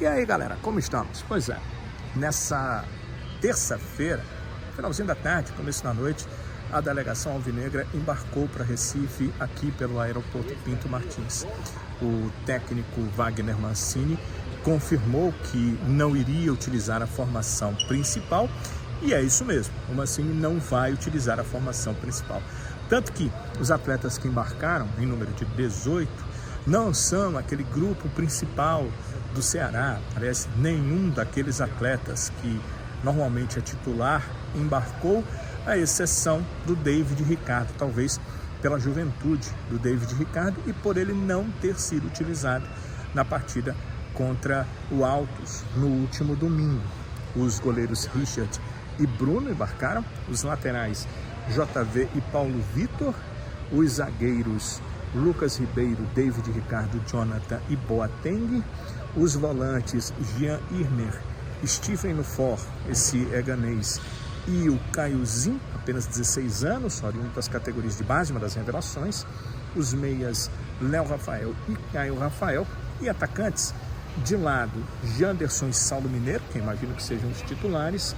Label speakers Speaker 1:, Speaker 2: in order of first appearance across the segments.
Speaker 1: E aí, galera, como estamos? Pois é, nessa terça-feira, finalzinho da tarde, começo da noite, a delegação alvinegra embarcou para Recife, aqui pelo aeroporto Pinto Martins. O técnico Wagner Mancini confirmou que não iria utilizar a formação principal, e é isso mesmo, o Mancini não vai utilizar a formação principal. Tanto que os atletas que embarcaram, em número de 18, não são aquele grupo principal do Ceará. Parece nenhum daqueles atletas que normalmente é titular embarcou, à exceção do David Ricardo, talvez pela juventude do David Ricardo e por ele não ter sido utilizado na partida contra o Altos no último domingo. Os goleiros Richard e Bruno embarcaram, os laterais JV e Paulo Vitor, os zagueiros Lucas Ribeiro, David Ricardo, Jonathan e Boateng, os volantes Jean Irmer, Stephen Nufor, esse é ganês, e o Caiozinho, apenas 16 anos, oriundo das categorias de base, uma das revelações, os meias Léo Rafael e Caio Rafael, e atacantes de lado Janderson e Saulo Mineiro, que imagino que sejam os titulares,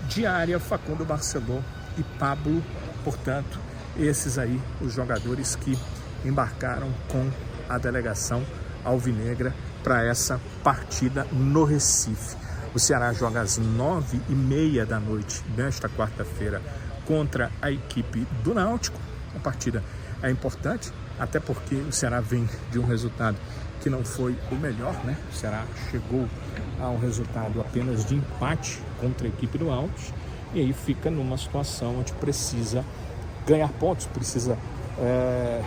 Speaker 1: de área Facundo Barceló e Pablo. Portanto, esses aí os jogadores que embarcaram com a delegação alvinegra para essa partida no Recife. O Ceará joga às 9h30 da noite desta quarta-feira contra a equipe do Náutico. A partida é importante, até porque o Ceará vem de um resultado que não foi o melhor, né? O Ceará chegou a um resultado apenas de empate contra a equipe do Altos, e aí fica numa situação onde precisa ganhar pontos, precisa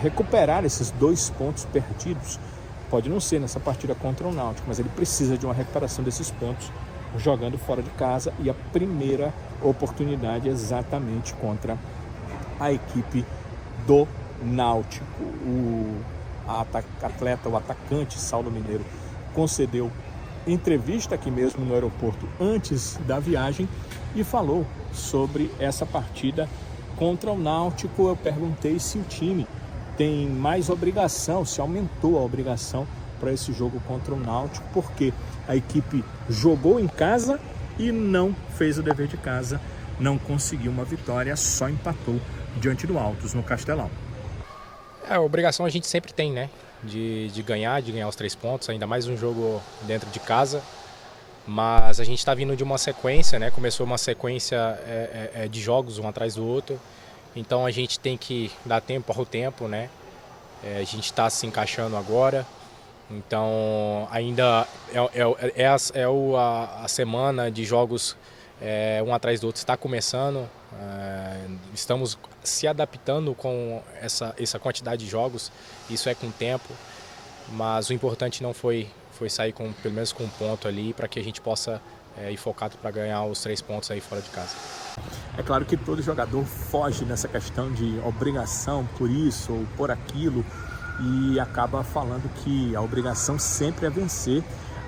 Speaker 1: recuperar esses 2 pontos perdidos. Pode não ser nessa partida contra o Náutico, mas ele precisa de uma recuperação desses pontos jogando fora de casa, e a primeira oportunidade é exatamente contra a equipe do Náutico. O atacante Saulo Mineiro concedeu entrevista aqui mesmo no aeroporto antes da viagem e falou sobre essa partida contra o Náutico. Eu perguntei se o time tem mais obrigação, se aumentou a obrigação para esse jogo contra o Náutico, porque a equipe jogou em casa e não fez o dever de casa, não conseguiu uma vitória, só empatou diante do Altos no Castelão.
Speaker 2: A obrigação a gente sempre tem, né? De ganhar os 3 pontos, ainda mais um jogo dentro de casa. Mas a gente está vindo de uma sequência, né? Começou uma sequência de jogos um atrás do outro. Então a gente tem que dar tempo ao tempo, né? A gente está se encaixando agora. Então ainda a semana de jogos um atrás do outro está começando. Estamos se adaptando com essa quantidade de jogos. Isso é com o tempo. Mas o importante não foi sair pelo menos com um ponto ali, para que a gente possa ir focado para ganhar os 3 pontos aí fora de casa.
Speaker 1: É claro que todo jogador foge nessa questão de obrigação por isso ou por aquilo e acaba falando que a obrigação sempre é vencer,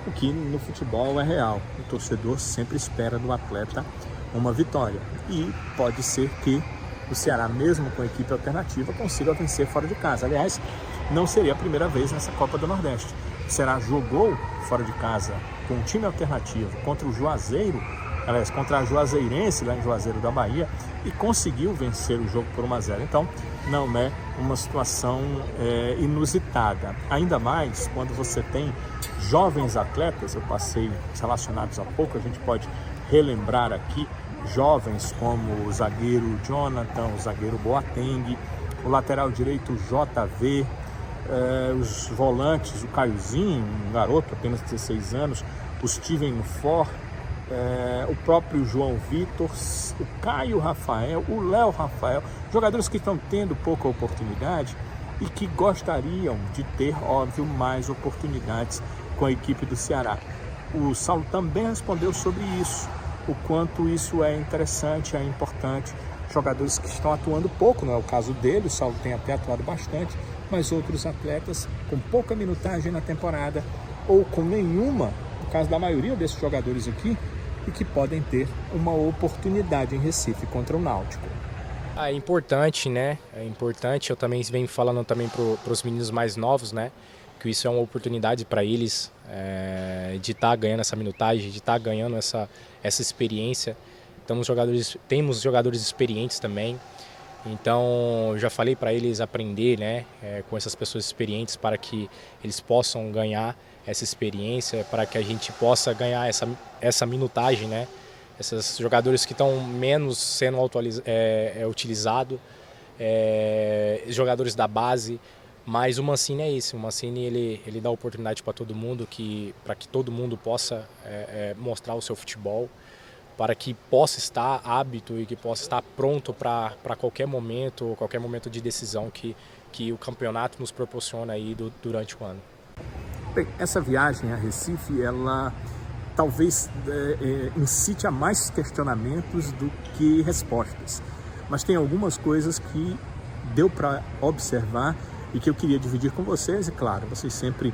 Speaker 1: o que no futebol é real. O torcedor sempre espera do atleta uma vitória, e pode ser que o Ceará, mesmo com a equipe alternativa, consiga vencer fora de casa. Aliás, não seria a primeira vez nessa Copa do Nordeste. O Ceará jogou fora de casa com um time alternativo contra o Juazeiro, contra a Juazeirense, lá em Juazeiro da Bahia, e conseguiu vencer o jogo por 1-0. Então, não é uma situação inusitada. Ainda mais quando você tem jovens atletas. Eu passei relacionados há pouco, a gente pode relembrar aqui, jovens como o zagueiro Jonathan, o zagueiro Boateng, o lateral direito JV, os volantes, o Caiozinho, um garoto, apenas 16 anos, o Stephen Nufor, o próprio João Vitor, o Caio Rafael, o Léo Rafael, jogadores que estão tendo pouca oportunidade e que gostariam de ter, óbvio, mais oportunidades com a equipe do Ceará. O Saulo também respondeu sobre isso, o quanto isso é interessante, é importante. Jogadores que estão atuando pouco, não é o caso dele, o Saulo tem até atuado bastante, mas outros atletas com pouca minutagem na temporada ou com nenhuma, no caso da maioria desses jogadores aqui, e que podem ter uma oportunidade em Recife contra o Náutico.
Speaker 2: É importante, né? É importante. Eu também venho falando também para os meninos mais novos, né? que isso é uma oportunidade para eles de estar ganhando essa minutagem, de estar ganhando essa experiência. Temos jogadores experientes também, então já falei para eles aprender, né, com essas pessoas experientes para que eles possam ganhar essa experiência, para que a gente possa ganhar essa minutagem, né, esses jogadores que estão menos sendo utilizados, jogadores da base. Mas o Mancini é isso, o Mancini ele dá oportunidade para todo mundo, para que todo mundo possa mostrar o seu futebol, para que possa estar hábito e que possa estar pronto para qualquer momento de decisão que o campeonato nos proporciona aí durante o ano.
Speaker 1: Bem, essa viagem a Recife, ela talvez incite a mais questionamentos do que respostas, mas tem algumas coisas que deu para observar e que eu queria dividir com vocês. E claro, vocês sempre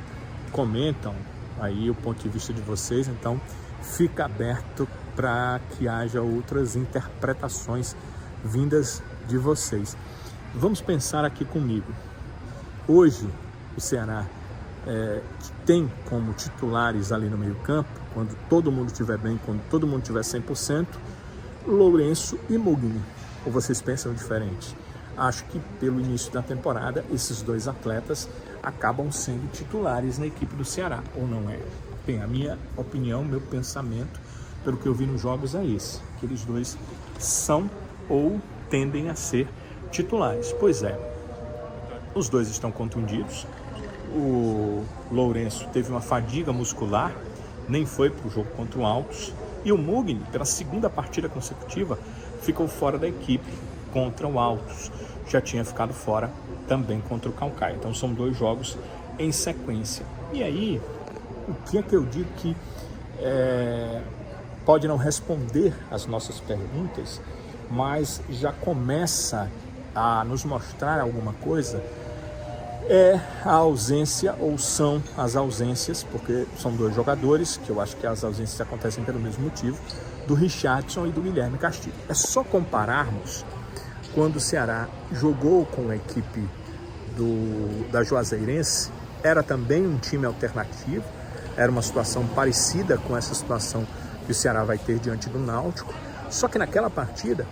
Speaker 1: comentam aí o ponto de vista de vocês, então fica aberto para que haja outras interpretações vindas de vocês. Vamos pensar aqui comigo. Hoje o Ceará que tem como titulares ali no meio campo, quando todo mundo estiver bem, quando todo mundo estiver 100%, Lourenço e Mugni. Ou vocês pensam diferente? Acho que pelo início da temporada, esses dois atletas acabam sendo titulares na equipe do Ceará, ou não é? Bem, a minha opinião, meu pensamento, pelo que eu vi nos jogos é esse. Aqueles dois são ou tendem a ser titulares. Pois é, os dois estão contundidos. O Lourenço teve uma fadiga muscular, nem foi para o jogo contra o Altos. E o Mugni, pela segunda partida consecutiva, ficou fora da equipe contra o Altos. Já tinha ficado fora também contra o Caucaia. Então são dois jogos em sequência. E aí, o que é que eu digo que pode não responder às nossas perguntas, mas já começa a nos mostrar alguma coisa, é a ausência, ou são as ausências, porque são dois jogadores, que eu acho que as ausências acontecem pelo mesmo motivo, do Richardson e do Guilherme Castilho. É só compararmos quando o Ceará jogou com a equipe da Juazeirense, era também um time alternativo, era uma situação parecida com essa situação que o Ceará vai ter diante do Náutico, só que naquela partida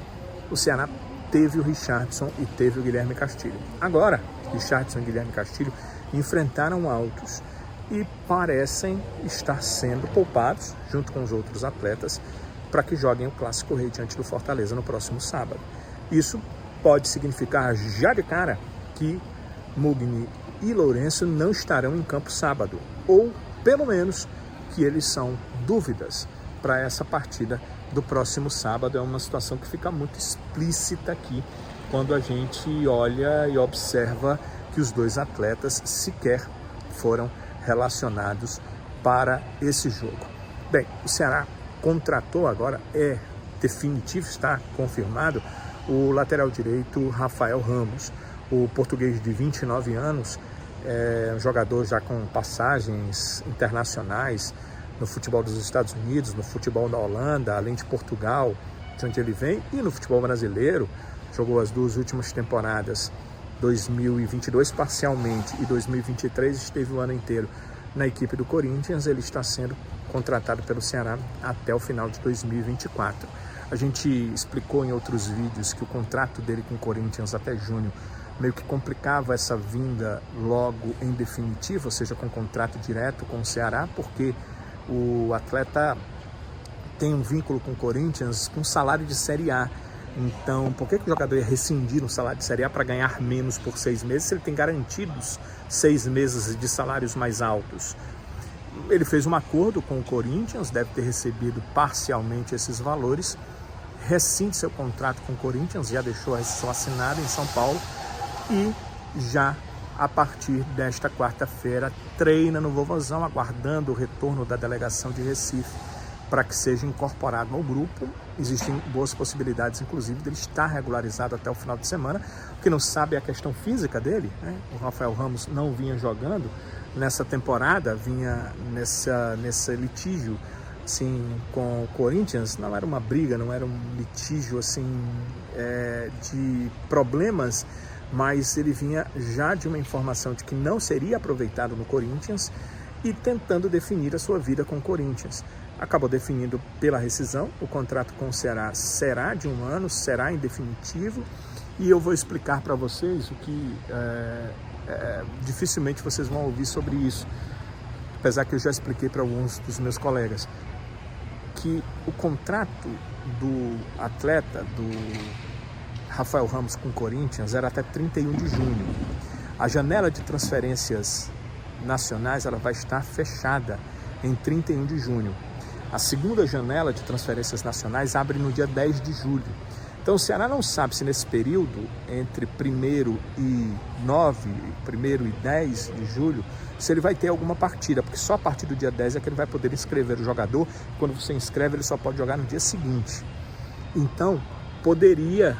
Speaker 1: o Ceará teve o Richardson e teve o Guilherme Castilho. Agora, Richardson e Guilherme Castilho enfrentaram Altos e parecem estar sendo poupados, junto com os outros atletas, para que joguem o Clássico Rei diante do Fortaleza no próximo sábado. Isso pode significar já de cara que Mugni e Lourenço não estarão em campo sábado, ou pelo menos que eles são dúvidas para essa partida do próximo sábado. É uma situação que fica muito explícita aqui quando a gente olha e observa que os dois atletas sequer foram relacionados para esse jogo. Bem, o Ceará contratou agora, definitivo, está confirmado, o lateral direito Rafael Ramos, o português de 29 anos, um jogador já com passagens internacionais no futebol dos Estados Unidos, no futebol da Holanda, além de Portugal, de onde ele vem, e no futebol brasileiro. Jogou as duas últimas temporadas, 2022 parcialmente e 2023 esteve o ano inteiro na equipe do Corinthians. Ele está sendo contratado pelo Ceará até o final de 2024. A gente explicou em outros vídeos que o contrato dele com o Corinthians até junho meio que complicava essa vinda logo em definitivo, ou seja, com contrato direto com o Ceará, porque o atleta tem um vínculo com o Corinthians com salário de Série A. Então, por que o jogador ia rescindir um salário de Série A para ganhar menos por 6 meses se ele tem garantidos 6 meses de salários mais altos? Ele fez um acordo com o Corinthians, deve ter recebido parcialmente esses valores, rescinde seu contrato com o Corinthians, já deixou a rescisão assinada em São Paulo e já a partir desta quarta-feira treina no Vovozão, aguardando o retorno da delegação de Recife para que seja incorporado ao grupo. Existem boas possibilidades, inclusive, dele estar regularizado até o final de semana. O que não sabe é a questão física dele, né? O Rafael Ramos não vinha jogando nessa temporada, vinha nesse litígio assim, com o Corinthians. Não era uma briga, não era um litígio assim, de problemas mas ele vinha já de uma informação de que não seria aproveitado no Corinthians e tentando definir a sua vida com o Corinthians. Acabou definindo pela rescisão, o contrato com o Ceará será de 1 ano, será em definitivo, e eu vou explicar para vocês o que dificilmente vocês vão ouvir sobre isso, apesar que eu já expliquei para alguns dos meus colegas, que o contrato do atleta, do Rafael Ramos com o Corinthians, era até 31 de junho. A janela de transferências nacionais ela vai estar fechada em 31 de junho. A segunda janela de transferências nacionais abre no dia 10 de julho. Então o Ceará não sabe se nesse período, entre 1º e 9, 1º e 10 de julho, se ele vai ter alguma partida, porque só a partir do dia 10 é que ele vai poder inscrever o jogador. Quando você inscreve, ele só pode jogar no dia seguinte. Então, poderia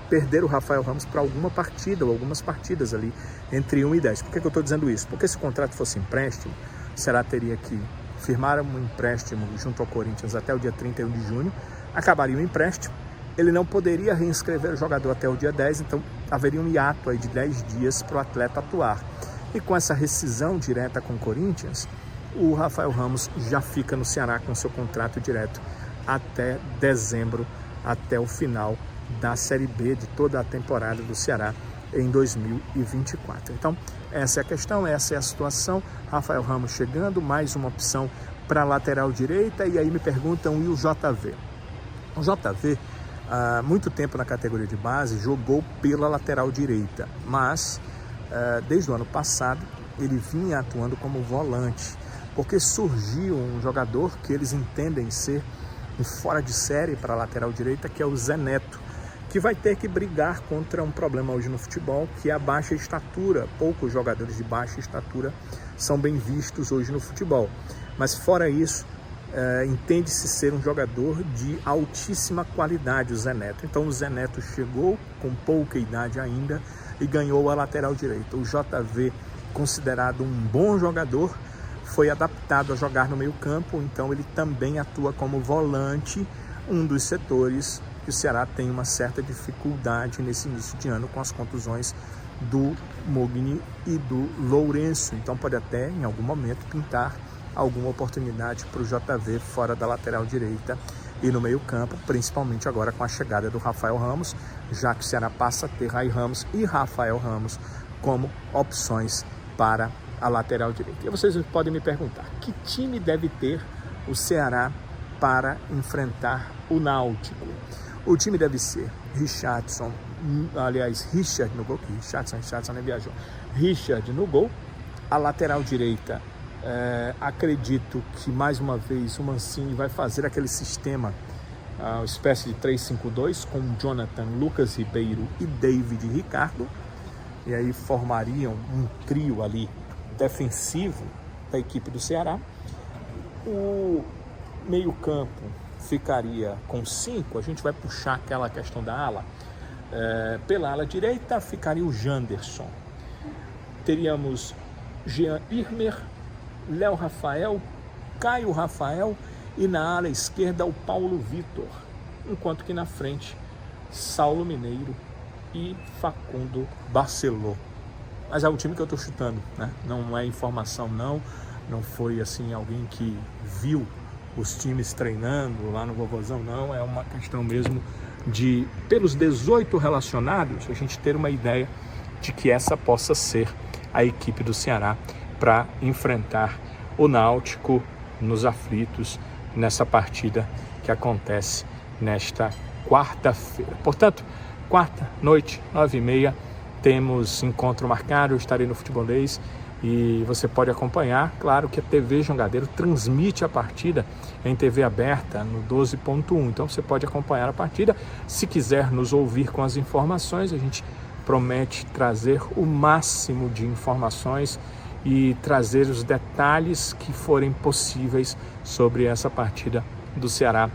Speaker 1: perder o Rafael Ramos para alguma partida ou algumas partidas ali entre 1 e 10. Por que eu estou dizendo isso? Porque se o contrato fosse empréstimo, o Ceará teria que firmar um empréstimo junto ao Corinthians até o dia 31 de junho, acabaria o empréstimo, ele não poderia reinscrever o jogador até o dia 10, então haveria um hiato aí de 10 dias para o atleta atuar. E com essa rescisão direta com o Corinthians, o Rafael Ramos já fica no Ceará com seu contrato direto até dezembro, até o final da Série B de toda a temporada do Ceará em 2024. Então, essa é a questão, essa é a situação. Rafael Ramos chegando, mais uma opção para a lateral direita, e aí me perguntam, e o JV? O JV, há muito tempo na categoria de base, jogou pela lateral direita, mas desde o ano passado ele vinha atuando como volante, porque surgiu um jogador que eles entendem ser um fora de série para a lateral direita, que é o Zé Neto, que vai ter que brigar contra um problema hoje no futebol, que é a baixa estatura. Poucos jogadores de baixa estatura são bem vistos hoje no futebol. Mas fora isso, entende-se ser um jogador de altíssima qualidade, o Zé Neto. Então o Zé Neto chegou com pouca idade ainda e ganhou a lateral direita. O JV, considerado um bom jogador, foi adaptado a jogar no meio campo, então ele também atua como volante, um dos setores que o Ceará tem uma certa dificuldade nesse início de ano com as contusões do Mogni e do Lourenço. Então pode até, em algum momento, pintar alguma oportunidade para o JV fora da lateral direita e no meio campo, principalmente agora com a chegada do Rafael Ramos, já que o Ceará passa a ter Rai Ramos e Rafael Ramos como opções para a lateral direita. E vocês podem me perguntar, que time deve ter o Ceará para enfrentar o Náutico? O time deve ser Richard no gol, que Richardson nem viajou. Richard no gol. A lateral direita, acredito que mais uma vez o Mancini vai fazer aquele sistema, uma espécie de 3-5-2 com Jonathan, Lucas Ribeiro e David Ricardo. E aí formariam um trio ali defensivo da equipe do Ceará. O meio-campo ficaria com 5, a gente vai puxar aquela questão da ala. Pela ala direita ficaria o Janderson. Teríamos Jean Irmer, Léo Rafael, Caio Rafael e na ala esquerda o Paulo Vitor. Enquanto que na frente, Saulo Mineiro e Facundo Barceló. Mas é o time que eu estou chutando, né? Não é informação, não foi assim alguém que viu os times treinando lá no Vovozão, não. É uma questão mesmo de, pelos 18 relacionados, a gente ter uma ideia de que essa possa ser a equipe do Ceará para enfrentar o Náutico nos aflitos nessa partida que acontece nesta quarta-feira. Portanto, quarta noite, 9h30, temos encontro marcado. Eu estarei no Futebolês e você pode acompanhar. Claro que a TV Jangadeiro transmite a partida em TV aberta no 12.1, então você pode acompanhar a partida. Se quiser nos ouvir com as informações, a gente promete trazer o máximo de informações e trazer os detalhes que forem possíveis sobre essa partida do Ceará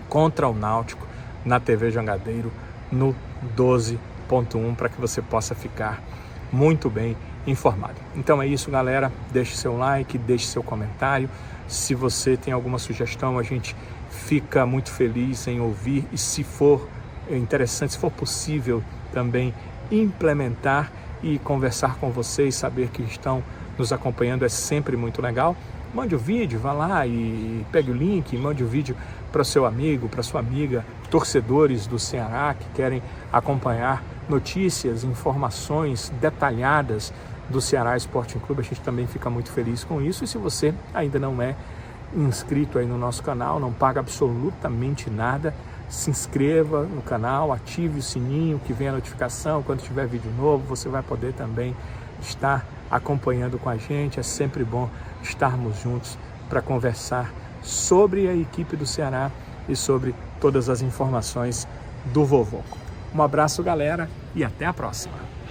Speaker 1: contra o Náutico na TV Jangadeiro no 12.1, para que você possa ficar muito bem informado. Então é isso, galera. Deixe seu like, deixe seu comentário. Se você tem alguma sugestão, a gente fica muito feliz em ouvir, e se for interessante, se for possível também implementar e conversar com vocês, saber que estão nos acompanhando é sempre muito legal. Mande o vídeo, vá lá e pegue o link, mande o vídeo para o seu amigo, para sua amiga, torcedores do Ceará que querem acompanhar notícias, informações detalhadas do Ceará Sporting Clube. A gente também fica muito feliz com isso. E se você ainda não é inscrito aí no nosso canal, não paga absolutamente nada, se inscreva no canal, ative o sininho que vem a notificação. Quando tiver vídeo novo, você vai poder também estar acompanhando com a gente. É sempre bom estarmos juntos para conversar sobre a equipe do Ceará e sobre todas as informações do Vovoco. Um abraço, galera, e até a próxima.